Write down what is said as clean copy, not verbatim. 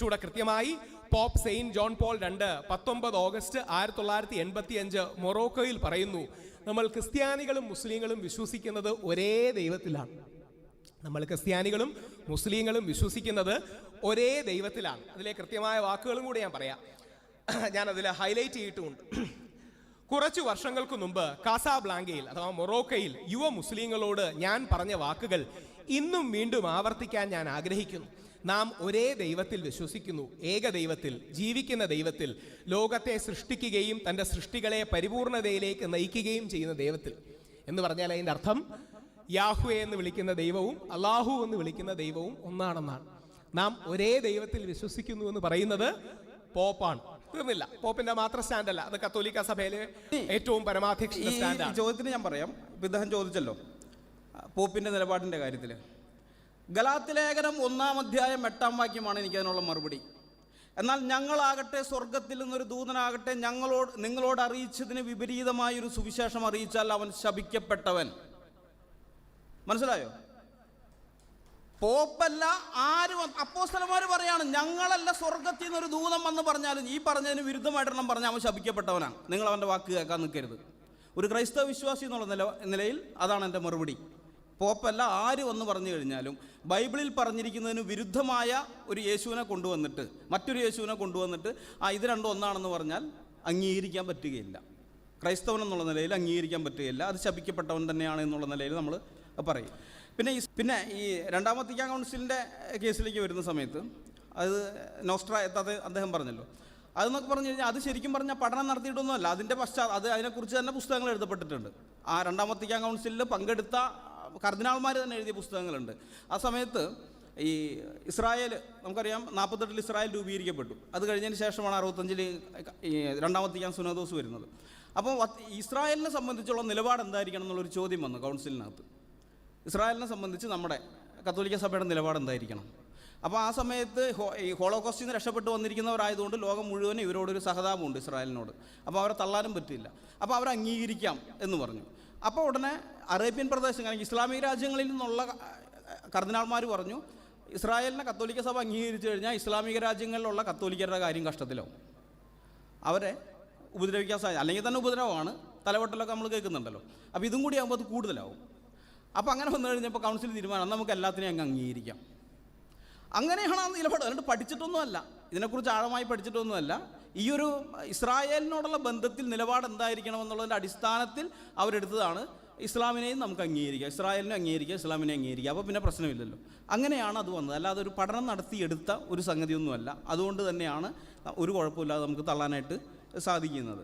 ചൂടെ കൃത്യമായി pope saint John Paul II 19 August 1985 മൊറോക്കോയിൽ പറയുന്നു, നമ്മൾ ക്രിസ്ത്യാനികളും മുസ്ലിങ്ങളും വിശ്വസിക്കുന്നത് ഒരേ ദൈവത്തിലാണ്. നമ്മൾ ക്രിസ്ത്യാനികളും മുസ്ലിങ്ങളും വിശ്വസിക്കുന്നത് ഒരേ ദൈവത്തിലാണ്. അതിലെ കൃത്യമായ വാക്കുകളും കൂടി ഞാൻ പറയാം. ഞാനതിൽ ഹൈലൈറ്റ് ചെയ്തിട്ടുമുണ്ട്. കുറച്ചു വർഷങ്ങൾക്ക് മുമ്പ് കാസാബ്ലാങ്കയിൽ അഥവാ മൊറോക്കയിൽ യുവ മുസ്ലിങ്ങളോട് ഞാൻ പറഞ്ഞ വാക്കുകൾ ഇന്നും വീണ്ടും ആവർത്തിക്കാൻ ഞാൻ ആഗ്രഹിക്കുന്നു. നാം ഒരേ ദൈവത്തിൽ വിശ്വസിക്കുന്നു, ഏക ദൈവത്തിൽ, ജീവിക്കുന്ന ദൈവത്തിൽ, ലോകത്തെ സൃഷ്ടിക്കുകയും തൻ്റെ സൃഷ്ടികളെ പരിപൂർണതയിലേക്ക് നയിക്കുകയും ചെയ്യുന്ന ദൈവത്തിൽ. എന്ന് പറഞ്ഞാൽ അതിൻ്റെ അർത്ഥം യാഹ്വേ എന്ന് വിളിക്കുന്ന ദൈവവും അള്ളാഹു എന്ന് വിളിക്കുന്ന ദൈവവും ഒന്നാണെന്നാണ്. നാം ഒരേ ദൈവത്തിൽ വിശ്വസിക്കുന്നു എന്ന് പറയുന്നത് പോപ്പാണ്. തീർന്നില്ല. പോപ്പിന്റെ മാത്രം സ്റ്റാൻഡല്ല, അത് കത്തോലിക്ക സഭയിലെ ഏറ്റവും പരമാധ്യക്ഷ സ്റ്റാൻഡാണ്. ചോദ്യത്തിന് ഞാൻ പറയാം. ഇദ്ദേഹം ചോദിച്ചല്ലോ പോപ്പിന്റെ നിലപാടിന്റെ കാര്യത്തിൽ. ഗലാത്യ ലേഖനം 1-ാം അധ്യായം 8-ാം വാക്യമാണ് എനിക്കതിനുള്ള മറുപടി. എന്നാൽ ഞങ്ങളാകട്ടെ, സ്വർഗത്തിൽ നിന്നൊരു ദൂതനാകട്ടെ നിങ്ങളോട് അറിയിച്ചതിന് വിപരീതമായൊരു സുവിശേഷം അറിയിച്ചാൽ അവൻ ശപിക്കപ്പെട്ടവൻ. മനസ്സിലായോ? പോപ്പല്ല, ആരും അപ്പോസ്തലന്മാർ പറയാണ്, ഞങ്ങളല്ല സ്വർഗത്തിൽ നിന്നൊരു ദൂതം വന്ന് പറഞ്ഞാലും ഈ പറഞ്ഞതിന് വിരുദ്ധമായിട്ടെണ്ണം പറഞ്ഞാൽ അവൻ ശപിക്കപ്പെട്ടവനാണ്. നിങ്ങൾ അവൻ്റെ വാക്ക് കേൾക്കാൻ നിൽക്കരുത്. ഒരു ക്രൈസ്തവ വിശ്വാസി എന്നുള്ള നിലയിൽ അതാണ് എൻ്റെ മറുപടി. പോപ്പല്ല, ആര് വന്ന് പറഞ്ഞു കഴിഞ്ഞാലും ബൈബിളിൽ പറഞ്ഞിരിക്കുന്നതിന് വിരുദ്ധമായ ഒരു യേശുവിനെ കൊണ്ടുവന്നിട്ട് മറ്റൊരു യേശുവിനെ കൊണ്ടുവന്നിട്ട് ഇത് രണ്ടും ഒന്നാണെന്ന് പറഞ്ഞാൽ അംഗീകരിക്കാൻ പറ്റുകയില്ല. ക്രൈസ്തവൻ എന്നുള്ള നിലയിൽ അംഗീകരിക്കാൻ പറ്റുകയില്ല. അത് ശപിക്കപ്പെട്ടവൻ തന്നെയാണ് എന്നുള്ള നിലയിൽ നമ്മൾ പറയും. പിന്നെ ഈ രണ്ടാം വത്തിക്കാൻ കൗൺസിലിൻ്റെ കേസിലേക്ക് വരുന്ന സമയത്ത് അത് നോസ്ട്ര അദ്ദേഹം പറഞ്ഞല്ലോ, അതെന്നൊക്കെ പറഞ്ഞു കഴിഞ്ഞാൽ അത് ശരിക്കും പറഞ്ഞാൽ പഠനം നടത്തിയിട്ടൊന്നുമല്ല. അതിനെക്കുറിച്ച് തന്നെ പുസ്തകങ്ങൾ എഴുതപ്പെട്ടിട്ടുണ്ട്. ആ രണ്ടാം വത്തിക്കാൻ കൗൺസിലിൽ പങ്കെടുത്ത കർദിനാൾമാർ തന്നെ എഴുതിയ പുസ്തകങ്ങളുണ്ട്. ആ സമയത്ത് ഈ ഇസ്രായേൽ, നമുക്കറിയാം 48 ഇസ്രായേൽ രൂപീകരിക്കപ്പെട്ടു. അത് കഴിഞ്ഞതിന് ശേഷമാണ് 65 ഈ രണ്ടാം വത്തിക്കാൻ സുനോദോസ് വരുന്നത്. അപ്പോൾ ഇസ്രായേലിനെ സംബന്ധിച്ചുള്ള നിലപാട് എന്തായിരിക്കണം എന്നുള്ളൊരു ചോദ്യം വന്നു കൗൺസിലിനകത്ത്. ഇസ്രായേലിനെ സംബന്ധിച്ച് നമ്മുടെ കത്തോലിക്ക സഭയുടെ നിലപാട് എന്തായിരിക്കണം? അപ്പോൾ ആ സമയത്ത് ഈ ഹോളോകോസ്റ്റിൽ നിന്ന് രക്ഷപ്പെട്ട് വന്നിരിക്കുന്നവരായതുകൊണ്ട് ലോകം മുഴുവനും ഇവരോടൊരു സഹതാപമുണ്ട് ഇസ്രായേലിനോട്. അപ്പോൾ അവരെ തള്ളാനും പറ്റില്ല. അപ്പോൾ അവരെ അംഗീകരിക്കാം എന്ന് പറഞ്ഞു. അപ്പോൾ ഉടനെ അറേബ്യൻ പ്രദേശങ്ങൾ, ഇസ്ലാമിക രാജ്യങ്ങളിൽ നിന്നുള്ള കർദിനാൾമാർ പറഞ്ഞു, ഇസ്രായേലിനെ കത്തോലിക്ക സഭ അംഗീകരിച്ചു കഴിഞ്ഞാൽ ഇസ്ലാമിക രാജ്യങ്ങളിലുള്ള കത്തോലിക്കരുടെ കാര്യം കഷ്ടത്തിലാവും, അവരെ ഉപദ്രവിക്കാൻ സാധ്യത, അല്ലെങ്കിൽ തന്നെ ഉപദ്രവമാണ്, തലവെട്ടലൊക്കെ നമ്മൾ കേൾക്കുന്നുണ്ടല്ലോ. അപ്പോൾ ഇതും കൂടി ആകുമ്പോൾ അത് കൂടുതലാവും. അപ്പോൾ അങ്ങനെ വന്നു കഴിഞ്ഞപ്പോൾ കൗൺസിൽ തീരുമാനം നമുക്ക് എല്ലാത്തിനെയും അങ്ങ് അംഗീകരിക്കാം. അങ്ങനെയാണ് ആ നിലപാട്. അതുകൊണ്ട് പഠിച്ചിട്ടൊന്നുമല്ല, ഇതിനെക്കുറിച്ച് ആഴമായി പഠിച്ചിട്ടൊന്നുമല്ല. ഈ ഒരു ഇസ്രായേലിനോടുള്ള ബന്ധത്തിൽ നിലപാട് എന്തായിരിക്കണം എന്നുള്ളതിൻ്റെ അടിസ്ഥാനത്തിൽ അവരെടുത്തതാണ് ഇസ്ലാമിനെയും നമുക്ക് അംഗീകരിക്കാം, ഇസ്രായേലിനെ അംഗീകരിക്കുക, ഇസ്ലാമിനെ അംഗീകരിക്കുക. അപ്പോൾ പിന്നെ പ്രശ്നമില്ലല്ലോ. അങ്ങനെയാണ് അത് വന്നത്. അല്ലാതെ ഒരു പഠനം നടത്തിയെടുത്ത ഒരു സംഗതിയൊന്നുമല്ല. അതുകൊണ്ട് തന്നെയാണ് ഒരു കുഴപ്പമില്ലാതെ നമുക്ക് തള്ളാനായിട്ട് സാധിക്കുന്നത്.